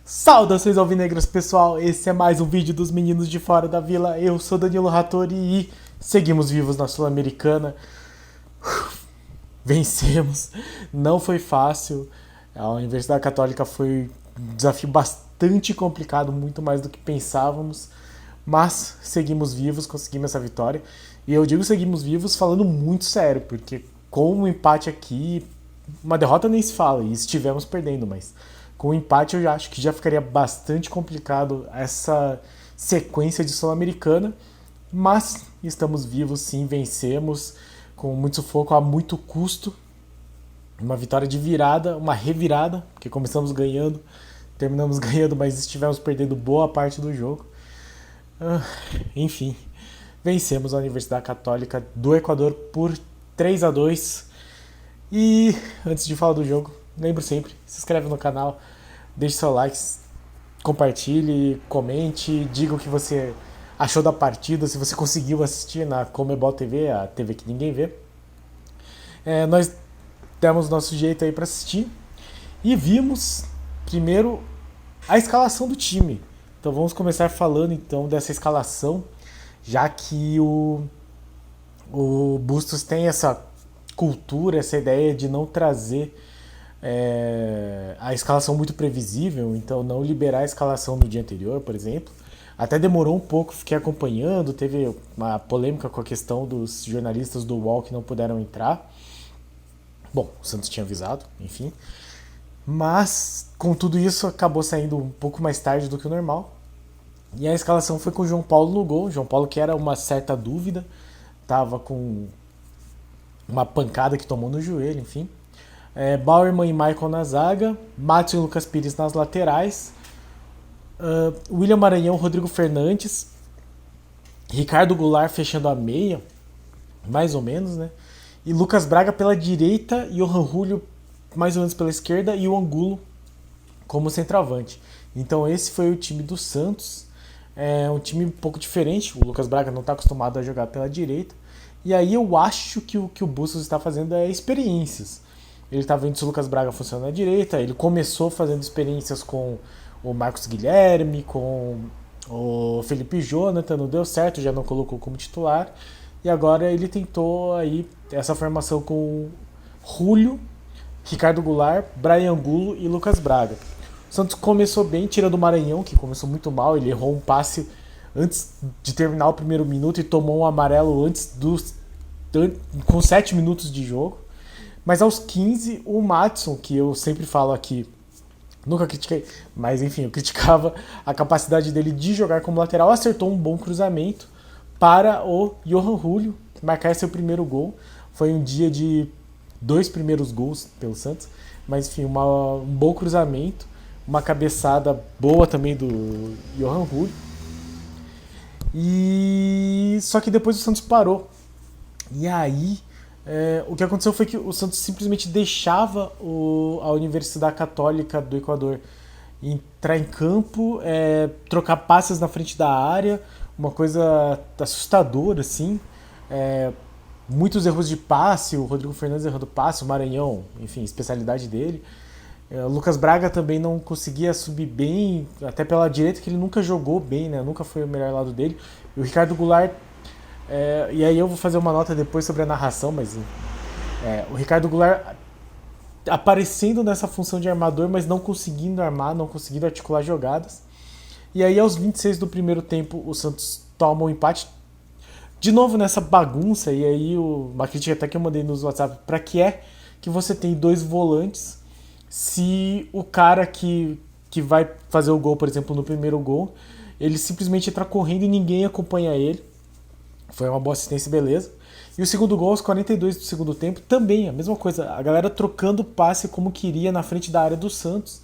Saudações alvinegras, pessoal, esse é mais um vídeo dos meninos de fora da vila. Eu sou Danilo Rattori e seguimos vivos na Sul-Americana. Vencemos, não foi fácil, a Universidade Católica foi um desafio bastante complicado, muito mais do que pensávamos, mas seguimos vivos, conseguimos essa vitória. E eu digo seguimos vivos falando muito sério, porque com um empate aqui, uma derrota nem se fala, e estivemos perdendo, mas com o empate eu já acho que já ficaria bastante complicado essa sequência de Sul-Americana, mas estamos vivos sim, vencemos com muito sufoco, a muito custo, uma vitória de virada, uma revirada, porque começamos ganhando, terminamos ganhando, mas estivemos perdendo boa parte do jogo. Enfim, vencemos a Universidade Católica do Equador por 3-2. E antes de falar do jogo, lembro sempre, se inscreve no canal, deixe seu like, compartilhe, comente, diga o que você achou da partida, se você conseguiu assistir na Comebol TV, a TV que ninguém vê. Nós demos nosso jeito aí para assistir e vimos primeiro a escalação do time. Então vamos começar falando então dessa escalação, já que o Bustos tem essa cultura, essa ideia de não trazer a escalação muito previsível, então não liberar a escalação no dia anterior, por exemplo. Até demorou um pouco, fiquei acompanhando, teve uma polêmica com a questão dos jornalistas do UOL que não puderam entrar. Bom, o Santos tinha avisado, enfim. Mas, com tudo isso, acabou saindo um pouco mais tarde do que o normal. E a escalação foi com o João Paulo no gol. João Paulo, que era uma certa dúvida, estava com uma pancada que tomou no joelho, enfim. Bauerman e Michael na zaga, Matos e Lucas Pires nas laterais, William Maranhão, Rodrigo Fernandes, Ricardo Goulart fechando a meia, mais ou menos, né? E Lucas Braga pela direita, Johan Julio mais ou menos pela esquerda e o Angulo como centroavante. Então esse foi o time do Santos. É um time um pouco diferente, o Lucas Braga não está acostumado a jogar pela direita. E aí eu acho que o Bustos está fazendo é experiências. Ele está vendo se o Lucas Braga funciona na direita, ele começou fazendo experiências com o Marcos Guilherme, com o Felipe Jonathan, não deu certo, já não colocou como titular. E agora ele tentou aí essa formação com Julio, Ricardo Goulart, Brian Angulo e Lucas Braga. O Santos começou bem, tirando o Maranhão, que começou muito mal, ele errou um passe antes de terminar o primeiro minuto e tomou um amarelo com 7 minutos de jogo. Mas aos 15, o Maatson, que eu sempre falo aqui, nunca critiquei, mas enfim, eu criticava a capacidade dele de jogar como lateral, acertou um bom cruzamento para o Johan Julio marcar seu primeiro gol. Foi um dia de 2 primeiros gols pelo Santos, mas enfim, um bom cruzamento, uma cabeçada boa também do Johan Julio. E só que depois o Santos parou. E aí o que aconteceu foi que o Santos simplesmente deixava a Universidade Católica do Equador entrar em campo, trocar passes na frente da área, uma coisa assustadora, assim. Muitos erros de passe, o Rodrigo Fernandes errando passe, o Maranhão, enfim, especialidade dele. O Lucas Braga também não conseguia subir bem, até pela direita, que ele nunca jogou bem, né? Nunca foi o melhor lado dele. E o Ricardo Goulart, e aí eu vou fazer uma nota depois sobre a narração, mas o Ricardo Goulart aparecendo nessa função de armador, mas não conseguindo armar, não conseguindo articular jogadas. E aí aos 26 do primeiro tempo o Santos toma um empate, de novo nessa bagunça. E aí uma crítica até que eu mandei nos WhatsApp, para que você tem 2 volantes se o cara que vai fazer o gol, por exemplo, no primeiro gol, ele simplesmente entra correndo e ninguém acompanha ele. Foi uma boa assistência, beleza. E o segundo gol, aos 42 do segundo tempo, também a mesma coisa. A galera trocando passe como queria na frente da área do Santos.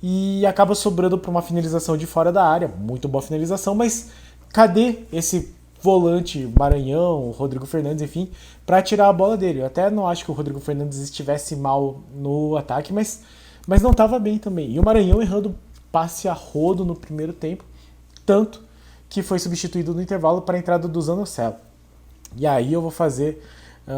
E acaba sobrando para uma finalização de fora da área. Muito boa finalização, mas cadê esse volante Maranhão, Rodrigo Fernandes, enfim, para tirar a bola dele? Eu até não acho que o Rodrigo Fernandes estivesse mal no ataque, mas não estava bem também. E o Maranhão errando passe a rodo no primeiro tempo, tanto que foi substituído no intervalo para a entrada do Zanocelo. E aí eu vou fazer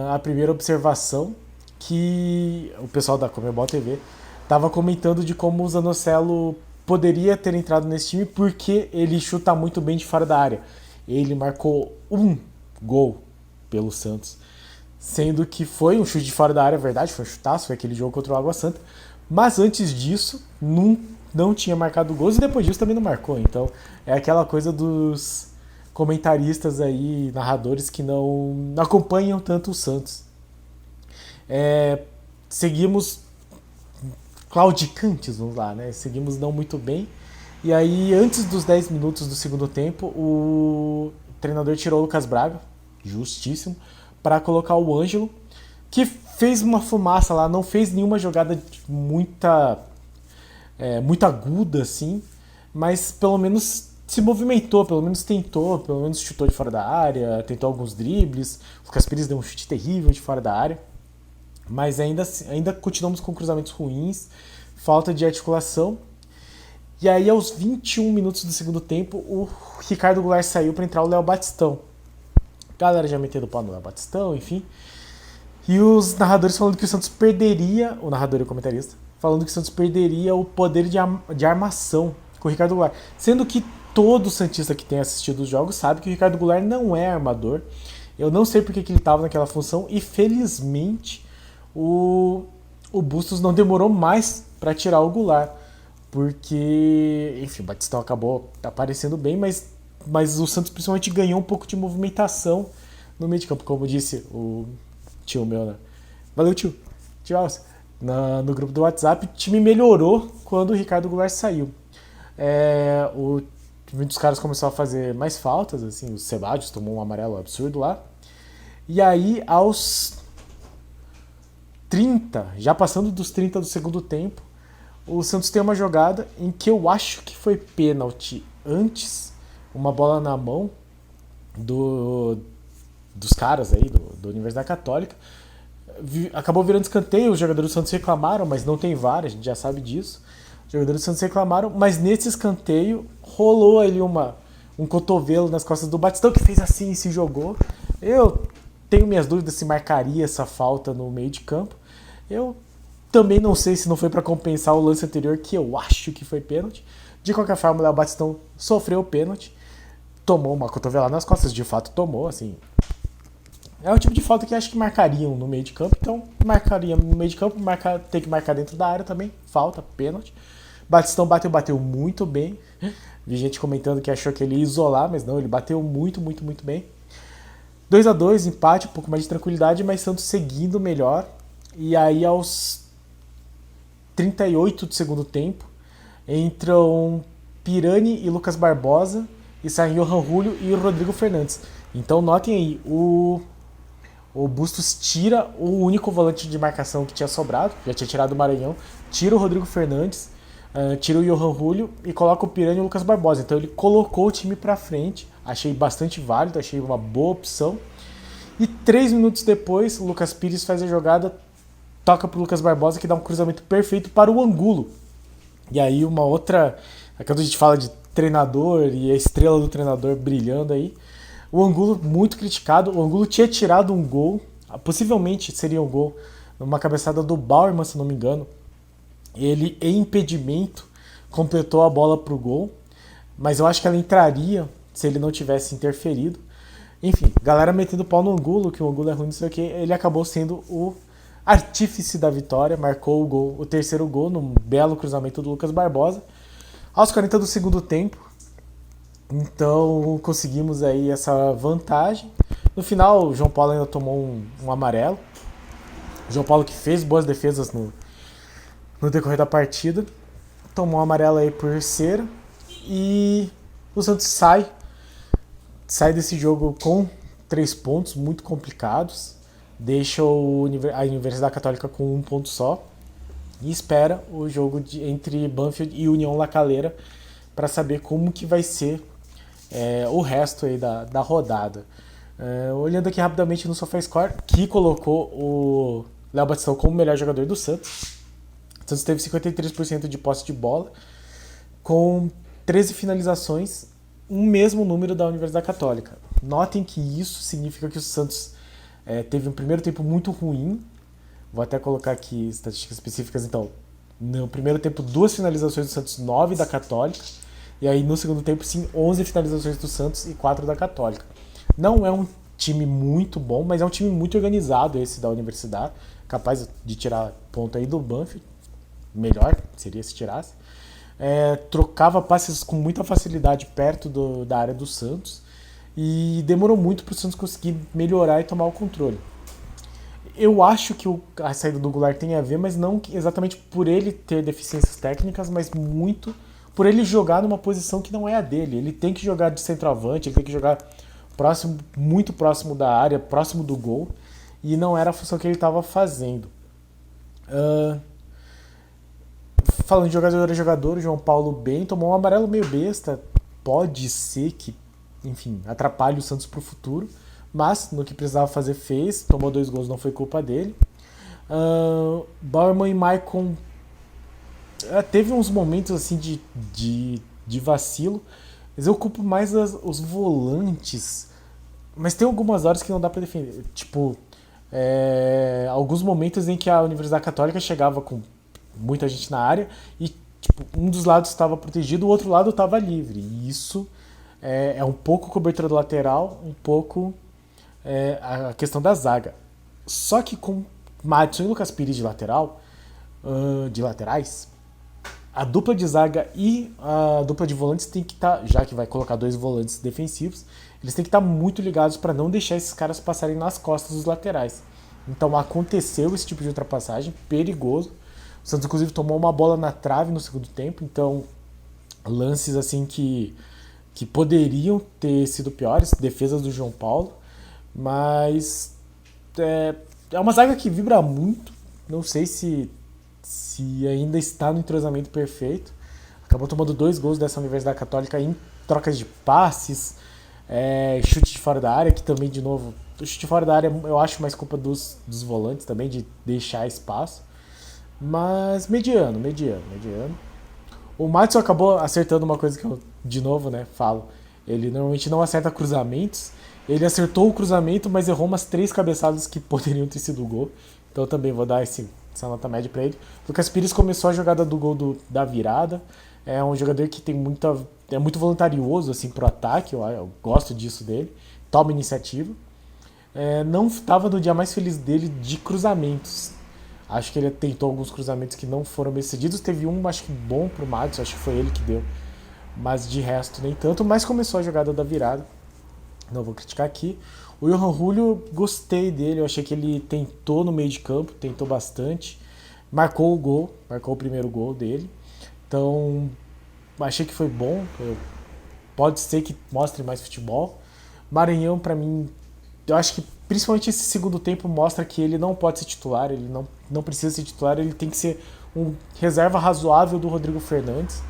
a primeira observação, que o pessoal da Conmebol TV estava comentando de como o Zanocelo poderia ter entrado nesse time porque ele chuta muito bem de fora da área. Ele marcou um gol pelo Santos, sendo que foi um chute de fora da área, verdade, foi um chutaço, foi aquele jogo contra o Água Santa, mas antes disso não tinha marcado gols e depois disso também não marcou. Então é aquela coisa dos comentaristas aí, narradores que não acompanham tanto o Santos. Seguimos claudicantes, vamos lá, né? Seguimos não muito bem. E aí, antes dos 10 minutos do segundo tempo, o treinador tirou o Lucas Braga, justíssimo, para colocar o Ângelo, que fez uma fumaça lá, não fez nenhuma jogada muito aguda, assim, mas pelo menos se movimentou, pelo menos tentou, pelo menos chutou de fora da área, tentou alguns dribles. O Lucas Pires deu um chute terrível de fora da área. Mas ainda continuamos com cruzamentos ruins, falta de articulação. E aí, aos 21 minutos do segundo tempo, o Ricardo Goulart saiu para entrar o Léo Batistão. A galera já metendo o pau no Léo Batistão, enfim. E os narradores falando que o Santos perderia, o narrador e o comentarista, falando que o Santos perderia o poder de armação com o Ricardo Goulart. Sendo que todo santista que tem assistido os jogos sabe que o Ricardo Goulart não é armador. Eu não sei porque que ele estava naquela função e, felizmente, o Bustos não demorou mais para tirar o Goulart, porque, enfim, o Batistão acabou aparecendo bem, mas o Santos principalmente ganhou um pouco de movimentação no meio de campo, como disse o tio meu, né? Valeu, tio. Tio Alce. No grupo do WhatsApp, o time melhorou quando o Ricardo Goulart saiu. Muitos caras começaram a fazer mais faltas, assim, o Sebadios tomou um amarelo absurdo lá. E aí, aos 30, já passando dos 30 do segundo tempo, o Santos tem uma jogada em que eu acho que foi pênalti antes, uma bola na mão dos caras aí, da Universidade Católica. Acabou virando escanteio, os jogadores do Santos reclamaram, mas não tem VAR, a gente já sabe disso. Os jogadores do Santos reclamaram, mas nesse escanteio rolou ali um cotovelo nas costas do Batistão, que fez assim e se jogou. Eu tenho minhas dúvidas se marcaria essa falta no meio de campo. Eu também não sei se não foi para compensar o lance anterior, que eu acho que foi pênalti. De qualquer forma, o Léo Batistão sofreu o pênalti, tomou uma cotovelada nas costas, de fato tomou, assim. É o tipo de falta que acho que marcariam no meio de campo, então marcaria no meio de campo, tem que marcar dentro da área também, falta, pênalti. Batistão bateu muito bem. Vi gente comentando que achou que ele ia isolar, mas não, ele bateu muito, muito, muito bem. 2-2, empate, um pouco mais de tranquilidade, mas Santos seguindo melhor. E aí, aos 38 do segundo tempo, entram Pirani e Lucas Barbosa, e saem Johan Julio e Rodrigo Fernandes. Então, notem aí, o Bustos tira o único volante de marcação que tinha sobrado, já tinha tirado o Maranhão, tira o Rodrigo Fernandes, tira o Johan Julio e coloca o Pirani e o Lucas Barbosa. Então ele colocou o time pra frente, achei bastante válido, achei uma boa opção. E 3 minutos depois, o Lucas Pires faz a jogada, toca pro Lucas Barbosa, que dá um cruzamento perfeito para o Angulo. E aí uma outra, quando a gente fala de treinador e a estrela do treinador brilhando aí, o Angulo muito criticado. O Angulo tinha tirado um gol, possivelmente seria um gol, numa cabeçada do Bauerman, se não me engano. Ele, em impedimento, completou a bola pro gol, mas eu acho que ela entraria se ele não tivesse interferido. Enfim, galera metendo pau no Angulo, que o Angulo é ruim, não sei o que, ele acabou sendo o artífice da vitória, marcou o terceiro gol num belo cruzamento do Lucas Barbosa, aos 40 do segundo tempo. Então conseguimos aí essa vantagem. No final, o João Paulo ainda tomou um amarelo. O João Paulo, que fez boas defesas no decorrer da partida, tomou um amarelo aí por cera. E o Santos sai desse jogo com 3 pontos muito complicados. Deixa a Universidade Católica com 1 ponto só. E espera o jogo entre Banfield e União La Calera para saber como que vai ser o resto aí da rodada. Olhando aqui rapidamente no SofaScore, que colocou o Léo Batistão como o melhor jogador do Santos. O Santos teve 53% de posse de bola, com 13 finalizações, o mesmo número da Universidade Católica. Notem que isso significa que o Santos teve um primeiro tempo muito ruim, Vou até colocar aqui estatísticas específicas. Então, no primeiro tempo, 2 finalizações do Santos, 9 da Católica. E aí no segundo tempo, sim, 11 finalizações do Santos e 4 da Católica. Não é um time muito bom, mas é um time muito organizado esse da Universidade. Capaz de tirar ponto aí do Banfield. Melhor seria se tirasse. Trocava passes com muita facilidade perto da área do Santos. E demorou muito para o Santos conseguir melhorar e tomar o controle. Eu acho que a saída do Goulart tem a ver, mas não exatamente por ele ter deficiências técnicas, mas muito por ele jogar numa posição que não é a dele. Ele tem que jogar de centroavante, ele tem que jogar muito próximo da área, próximo do gol, e não era a função que ele estava fazendo. Falando de jogador a jogador, o João Paulo bem tomou um amarelo meio besta. Pode ser que, enfim, atrapalhe o Santos pro futuro, mas no que precisava fazer fez, tomou 2 gols, não foi culpa dele. Bauerman e Maicon teve uns momentos assim de vacilo, mas eu culpo mais os volantes. Mas tem algumas horas que não dá pra defender. Tipo, alguns momentos em que a Universidade Católica chegava com muita gente na área e tipo, um dos lados estava protegido, o outro lado estava livre. E isso é um pouco cobertura do lateral, um pouco a questão da zaga. Só que com Madison e Lucas Pires de laterais, a dupla de zaga e a dupla de volantes tem que estar, já que vai colocar 2 volantes defensivos, eles têm que estar muito ligados para não deixar esses caras passarem nas costas dos laterais. Então aconteceu esse tipo de ultrapassagem, perigoso. O Santos inclusive tomou uma bola na trave no segundo tempo, então lances assim que poderiam ter sido piores, defesas do João Paulo, mas é uma zaga que vibra muito, não sei se ainda está no entrosamento perfeito. Acabou tomando 2 gols dessa Universidade Católica em trocas de passes, chute de fora da área, que também, de novo, o chute de fora da área eu acho mais culpa dos volantes também, de deixar espaço. Mas mediano. O Madison acabou acertando uma coisa que eu, de novo, falo. Ele normalmente não acerta cruzamentos. Ele acertou o cruzamento, mas errou umas 3 cabeçadas que poderiam ter sido gol. Então eu também vou dar essa nota média para ele. Lucas Pires começou a jogada do gol da virada. É um jogador que tem muito voluntarioso assim, pro ataque. Eu gosto disso dele. Toma iniciativa. Não estava no dia mais feliz dele de cruzamentos. Acho que ele tentou alguns cruzamentos que não foram bem sucedidos. Teve um, acho que bom pro Madison, acho que foi ele que deu. Mas de resto nem tanto. Mas começou a jogada da virada. Não vou criticar aqui. O Johan Julio, gostei dele. Eu achei que ele tentou no meio de campo, tentou bastante. Marcou o primeiro gol dele. Então, achei que foi bom. Pode ser que mostre mais futebol. Maranhão, pra mim, eu acho que principalmente esse segundo tempo mostra que ele não pode ser titular, ele não precisa ser titular, ele tem que ser um reserva razoável do Rodrigo Fernandes,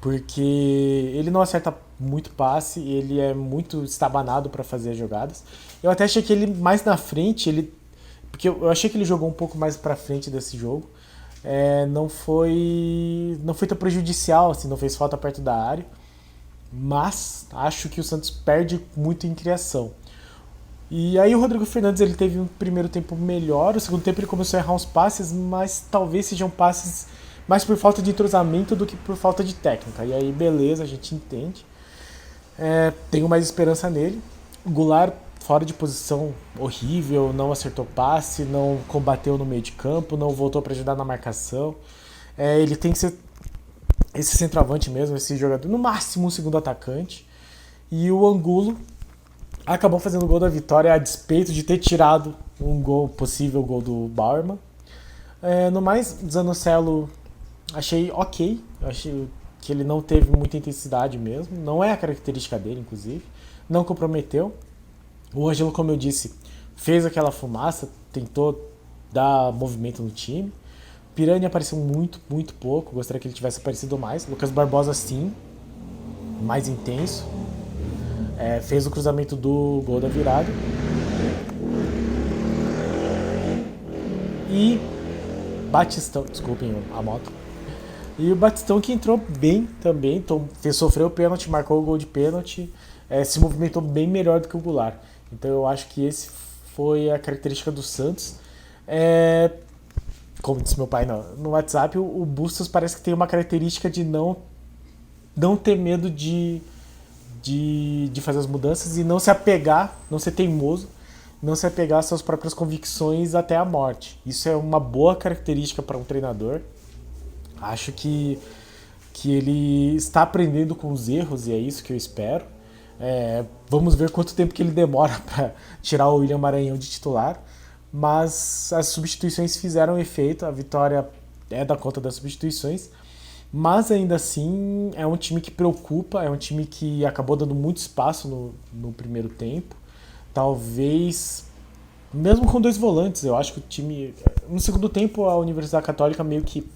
porque ele não acerta muito passe, ele é muito estabanado para fazer as jogadas. Eu até achei que ele mais na frente, porque eu achei que ele jogou um pouco mais para frente desse jogo, não foi tão prejudicial, assim, não fez falta perto da área, mas acho que o Santos perde muito em criação. E aí o Rodrigo Fernandes ele teve um primeiro tempo melhor, o segundo tempo ele começou a errar uns passes, mas talvez sejam passes mais por falta de entrosamento do que por falta de técnica. E aí beleza, a gente entende. Tenho mais esperança nele. O Goulart fora de posição horrível, não acertou passe, não combateu no meio de campo, não voltou para ajudar na marcação. Ele tem que ser esse centroavante mesmo, esse jogador, no máximo um segundo atacante. E o Angulo acabou fazendo o gol da vitória a despeito de ter tirado possível gol do Bauerman. No mais, Zanocelo achei ok. Achei que ele não teve muita intensidade mesmo. Não é a característica dele, inclusive. Não comprometeu. O Ângelo, como eu disse, fez aquela fumaça, tentou dar movimento no time. Pirani apareceu muito, muito pouco. Gostaria que ele tivesse aparecido mais. Lucas Barbosa, sim, mais intenso. Fez o cruzamento do gol da virada. E Batistão, desculpem a moto. E o Batistão que entrou bem também, sofreu o pênalti, marcou o gol de pênalti, se movimentou bem melhor do que o Goulart. Então eu acho que esse foi a característica do Santos. Como disse meu pai no WhatsApp, o Bustos parece que tem uma característica de não ter medo de fazer as mudanças e não se apegar, não ser teimoso, não se apegar às suas próprias convicções até a morte. Isso é uma boa característica para um treinador. Acho que ele está aprendendo com os erros e é isso que eu espero. Vamos ver quanto tempo que ele demora para tirar o William Maranhão de titular, mas as substituições fizeram efeito, a vitória é da conta das substituições, mas ainda assim é um time que preocupa, é um time que acabou dando muito espaço no primeiro tempo, talvez mesmo com 2 volantes. Eu acho que o time, no segundo tempo, a Universidade Católica meio que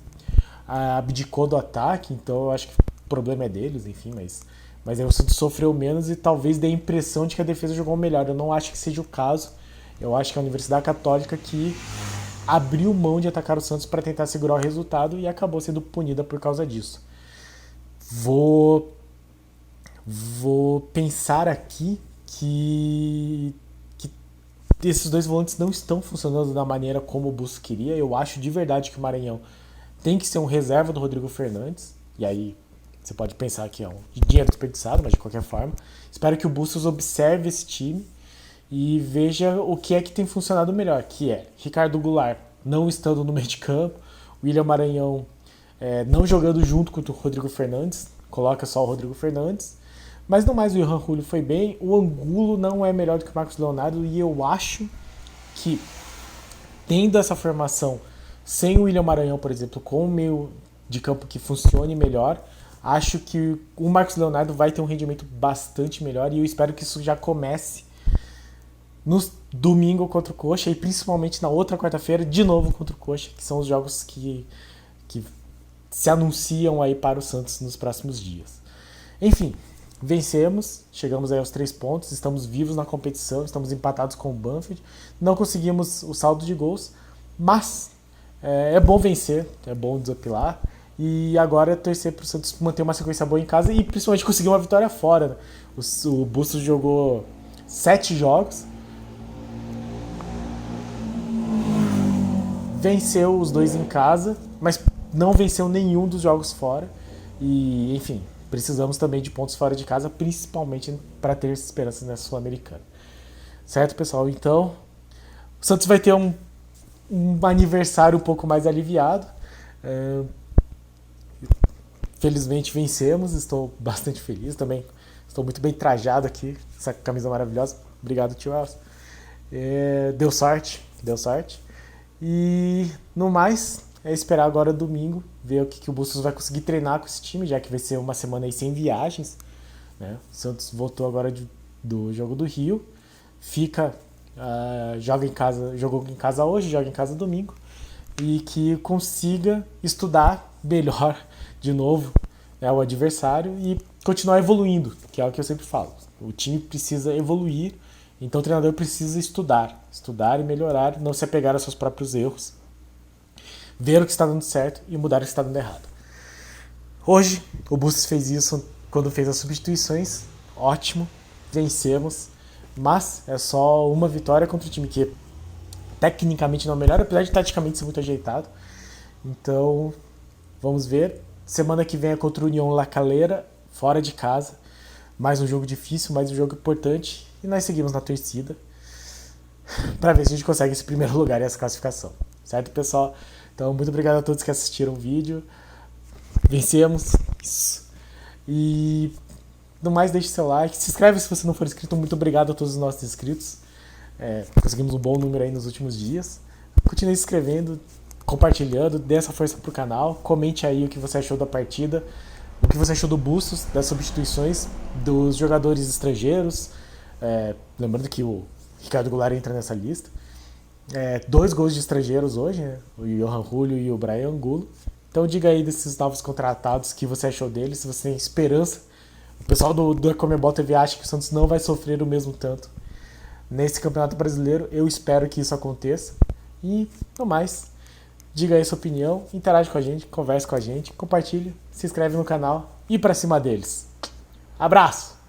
abdicou do ataque, então eu acho que o problema é deles, enfim, mas aí o Santos sofreu menos e talvez dê a impressão de que a defesa jogou melhor. Eu não acho que seja o caso. Eu acho que a Universidade Católica que abriu mão de atacar o Santos para tentar segurar o resultado e acabou sendo punida por causa disso. Vou pensar aqui que esses 2 volantes não estão funcionando da maneira como o Bustos queria. Eu acho de verdade que o Maranhão tem que ser um reserva do Rodrigo Fernandes. E aí você pode pensar que é um dinheiro desperdiçado, mas de qualquer forma. Espero que o Bustos observe esse time e veja o que é que tem funcionado melhor, que é Ricardo Goulart não estando no meio de campo, William Maranhão não jogando junto com o Rodrigo Fernandes, coloca só o Rodrigo Fernandes. Mas no mais, o Johan Julio foi bem, o Angulo não é melhor do que o Marcos Leonardo e eu acho que, tendo essa formação sem o William Maranhão, por exemplo, com o meio de campo que funcione melhor, acho que o Marcos Leonardo vai ter um rendimento bastante melhor e eu espero que isso já comece no domingo contra o Coxa e principalmente na outra quarta-feira, de novo contra o Coxa, que são os jogos que se anunciam aí para o Santos nos próximos dias. Enfim, vencemos, chegamos aí aos 3 pontos, estamos vivos na competição, estamos empatados com o Banfield, não conseguimos o saldo de gols, mas é bom vencer, é bom desapilar, e agora é torcer para o Santos manter uma sequência boa em casa e principalmente conseguir uma vitória fora. Né? O Bustos jogou 7 jogos, venceu os 2 em casa, mas não venceu nenhum dos jogos fora, e enfim, precisamos também de pontos fora de casa, principalmente para ter esperanças nessa Sul-Americana. Certo, pessoal? Então, o Santos vai ter um aniversário um pouco mais aliviado. Felizmente vencemos, estou bastante feliz também. Estou muito bem trajado aqui, essa camisa maravilhosa. Obrigado, tio Elcio. Deu sorte. E no mais, é esperar agora domingo, ver o que o Bustos vai conseguir treinar com esse time, já que vai ser uma semana aí sem viagens. Né? O Santos voltou agora do jogo do Rio, jogou em casa hoje, joga em casa domingo, e que consiga estudar melhor de novo, né, o adversário e continuar evoluindo, que é o que eu sempre falo. O time precisa evoluir, então o treinador precisa estudar e melhorar, não se apegar aos seus próprios erros, ver o que está dando certo e mudar o que está dando errado. Hoje, o Bustos fez isso quando fez as substituições, ótimo, vencemos, mas é só uma vitória contra o time que tecnicamente não é o melhor, apesar de taticamente ser muito ajeitado. Então, vamos ver. Semana que vem é contra o União La Calera, fora de casa. Mais um jogo difícil, mais um jogo importante. E nós seguimos na torcida para ver se a gente consegue esse primeiro lugar e essa classificação. Certo, pessoal? Então, muito obrigado a todos que assistiram o vídeo. Vencemos. Isso. E no mais, deixe seu like. Se inscreve se você não for inscrito. Muito obrigado a todos os nossos inscritos. Conseguimos um bom número aí nos últimos dias. Continue se inscrevendo, compartilhando, dê essa força pro canal. Comente aí o que você achou da partida, o que você achou do Bustos, das substituições, dos jogadores estrangeiros. Lembrando que o Ricardo Goulart entra nessa lista. 2 gols de estrangeiros hoje, né? O Johan Julio e o Brian Angulo. Então diga aí desses novos contratados, o que você achou deles, se você tem esperança. O pessoal do Comebol TV acha que o Santos não vai sofrer o mesmo tanto nesse Campeonato Brasileiro. Eu espero que isso aconteça. E, no mais, diga aí sua opinião, interage com a gente, converse com a gente, compartilhe, se inscreve no canal e pra cima deles. Abraço!